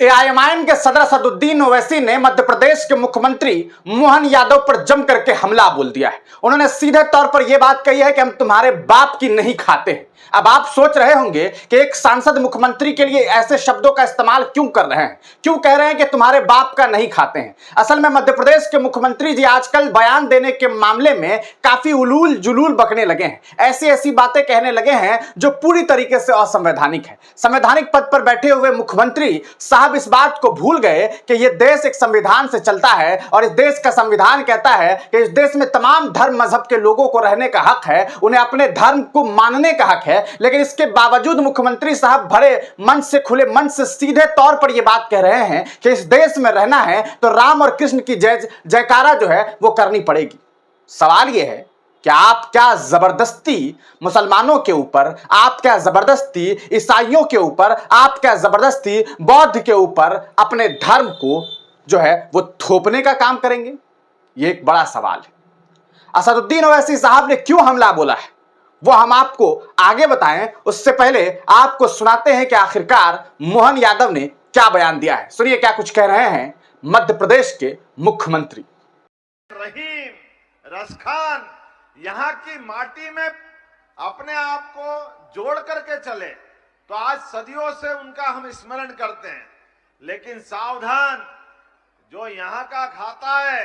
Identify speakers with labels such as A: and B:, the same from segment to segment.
A: AIMIM के सदर असदुद्दीन ओवैसी ने मध्य प्रदेश के मुख्यमंत्री मोहन यादव पर जम करके हमला बोल दिया है। उन्होंने सीधे तौर पर यह बात कही है कि हम तुम्हारे बाप की नहीं खाते हैं। अब आप सोच रहे होंगे कि एक सांसद मुख्यमंत्री के लिए ऐसे शब्दों का इस्तेमाल क्यों कर रहे हैं, क्यों कह रहे हैं कि तुम्हारे बाप का नहीं खाते हैं। असल में मध्य प्रदेश के मुख्यमंत्री जी आजकल बयान देने के मामले में काफी उलूल जुलूल बकने लगे हैं। ऐसी ऐसी बातें कहने लगे हैं जो पूरी तरीके से असंवैधानिक है। संवैधानिक पद पर बैठे हुए मुख्यमंत्री साहब इस बात को भूल गए कि यह देश एक संविधान से चलता है और इस देश का संविधान कहता है कि इस देश में तमाम धर्म मजहब के लोगों को रहने का हक है, उन्हें अपने धर्म को मानने का हक है। लेकिन इसके बावजूद मुख्यमंत्री साहब भरे मन से, खुले मन से सीधे तौर पर यह बात कह रहे हैं कि इस देश में रहना है तो राम और कृष्ण की जय जयकारा जो है वो करनी पड़ेगी। सवाल यह है कि आप क्या जबरदस्ती मुसलमानों के ऊपर, आप क्या जबरदस्ती ईसाइयों के ऊपर, आप क्या जबरदस्ती बौद्ध के ऊपर अपने धर्म को जो है वो थोपने का काम करेंगे? यह एक बड़ा सवाल है। असदुद्दीन ओवैसी साहब ने क्यों हमला बोला है वो हम आपको आगे बताएं, उससे पहले आपको सुनाते हैं कि आखिरकार मोहन यादव ने क्या बयान दिया है। सुनिए क्या कुछ कह रहे हैं मध्य प्रदेश के मुख्यमंत्री।
B: रहीम, रसखान यहाँ की माटी में अपने आप को जोड़ करके चले तो आज सदियों से उनका हम स्मरण करते हैं। लेकिन सावधान, जो यहाँ का खाता है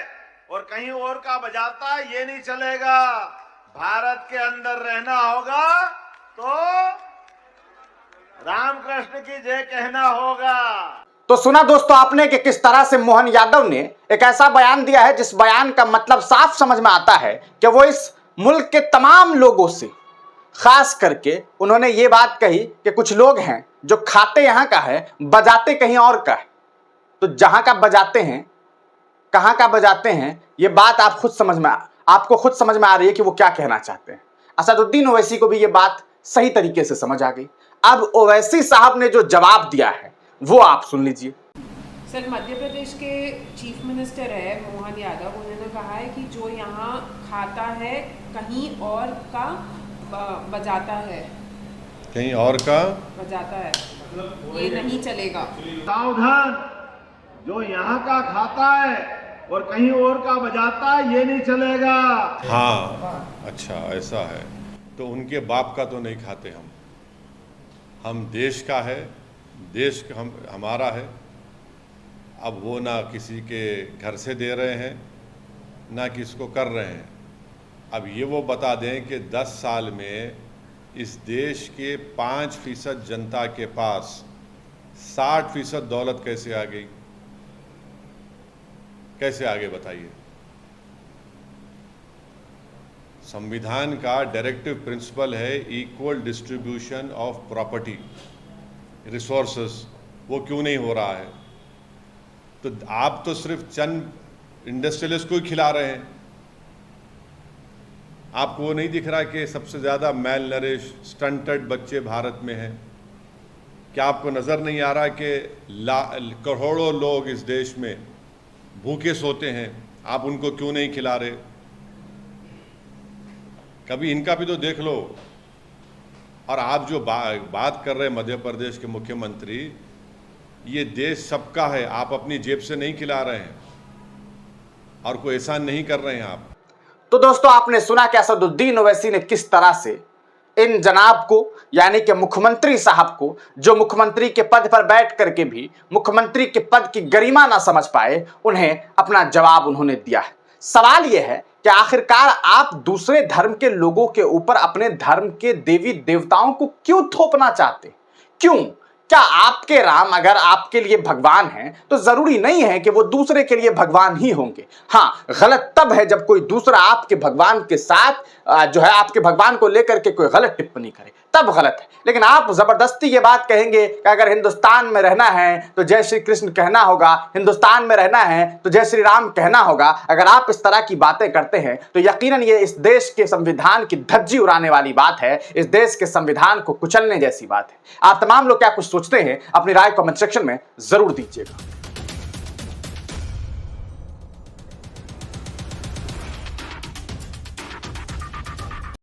B: और कहीं और का बजाता है, ये नहीं चलेगा। भारत के अंदर रहना होगा तो रामकृष्ण की जय कहना होगा।
A: तो सुना दोस्तों आपने कि किस तरह से मोहन यादव ने एक ऐसा बयान दिया है जिस बयान का मतलब साफ समझ में आता है कि वो इस मुल्क के तमाम लोगों से, खास करके उन्होंने ये बात कही कि कुछ लोग हैं जो खाते यहां का है, बजाते कहीं और का है। तो जहां का बजाते हैं, कहां का बजाते हैं, ये बात आपको खुद समझ में आ रही है कि वो क्या कहना चाहते हैं। असदुद्दीन ओवैसी को भी ये बात सही तरीके से समझ आ गई। अब ओवैसी साहब ने जो जवाब दिया है वो आप सुन लीजिए।
C: सर, मध्य प्रदेश के चीफ मिनिस्टर है मोहन यादव, उन्होंने कहा है कि जो यहाँ खाता है कहीं और का बजाता है,
D: कहीं और का
C: बजाता है, ये नहीं चलेगा।
B: सावधान, जो यहाँ का खाता है और कहीं और का बजाता है, ये नहीं चलेगा।
D: हाँ, अच्छा ऐसा है। तो उनके बाप का तो नहीं खाते हम देश का है, देश हमारा है। अब वो ना किसी के घर से दे रहे हैं ना किसको कर रहे हैं। अब ये वो बता दें कि 10 साल में इस देश के 5% जनता के पास 60% दौलत कैसे आ गई, कैसे आगे बताइए। संविधान का डायरेक्टिव प्रिंसिपल है equal distribution of property resources, वो क्यों नहीं हो रहा है? तो आप तो सिर्फ चंद इंडस्ट्रियलिस्ट को ही खिला रहे हैं। आपको वो नहीं दिख रहा कि सबसे ज़्यादा मेल नरिश स्टंटेड बच्चे भारत में हैं? क्या आपको नज़र नहीं आ रहा कि करोड़ों लोग इस देश में भूखे सोते हैं, आप उनको क्यों नहीं खिला रहे? कभी इनका भी तो देख लो। और आप जो बात कर रहे हैं मध्य प्रदेश के मुख्यमंत्री, ये देश सबका है, आप अपनी जेब से नहीं खिला रहे हैं और कोई एहसान नहीं कर रहे हैं आप।
A: तो दोस्तों आपने सुना कि असदुद्दीन ओवैसी ने किस तरह से इन जनाब को, यानी कि मुख्यमंत्री साहब को, जो मुख्यमंत्री के पद पर बैठ करके भी मुख्यमंत्री के पद की गरिमा ना समझ पाए, उन्हें अपना जवाब उन्होंने दिया है। सवाल यह है कि आखिरकार आप दूसरे धर्म के लोगों के ऊपर अपने धर्म के देवी देवताओं को क्यों थोपना चाहते? क्यों? क्या आपके राम अगर आपके लिए भगवान हैं तो जरूरी नहीं है कि वो दूसरे के लिए भगवान ही होंगे। हाँ, गलत तब है जब कोई दूसरा आपके भगवान के साथ जो है आपके भगवान को लेकर के कोई गलत टिप्पणी करे, तब गलत है। लेकिन आप जबरदस्ती ये बात कहेंगे कि अगर हिंदुस्तान में रहना है तो जय श्री कृष्ण कहना होगा, हिंदुस्तान में रहना है तो जय श्री राम कहना होगा। अगर आप इस तरह की बातें करते हैं तो यकीनन ये इस देश के संविधान की धज्जी उड़ाने वाली बात है, इस देश के संविधान को कुचलने जैसी बात है। आप तमाम लोग क्या कुछ सोचते हैं अपनी राय कमेंट सेक्शन में जरूर दीजिएगा।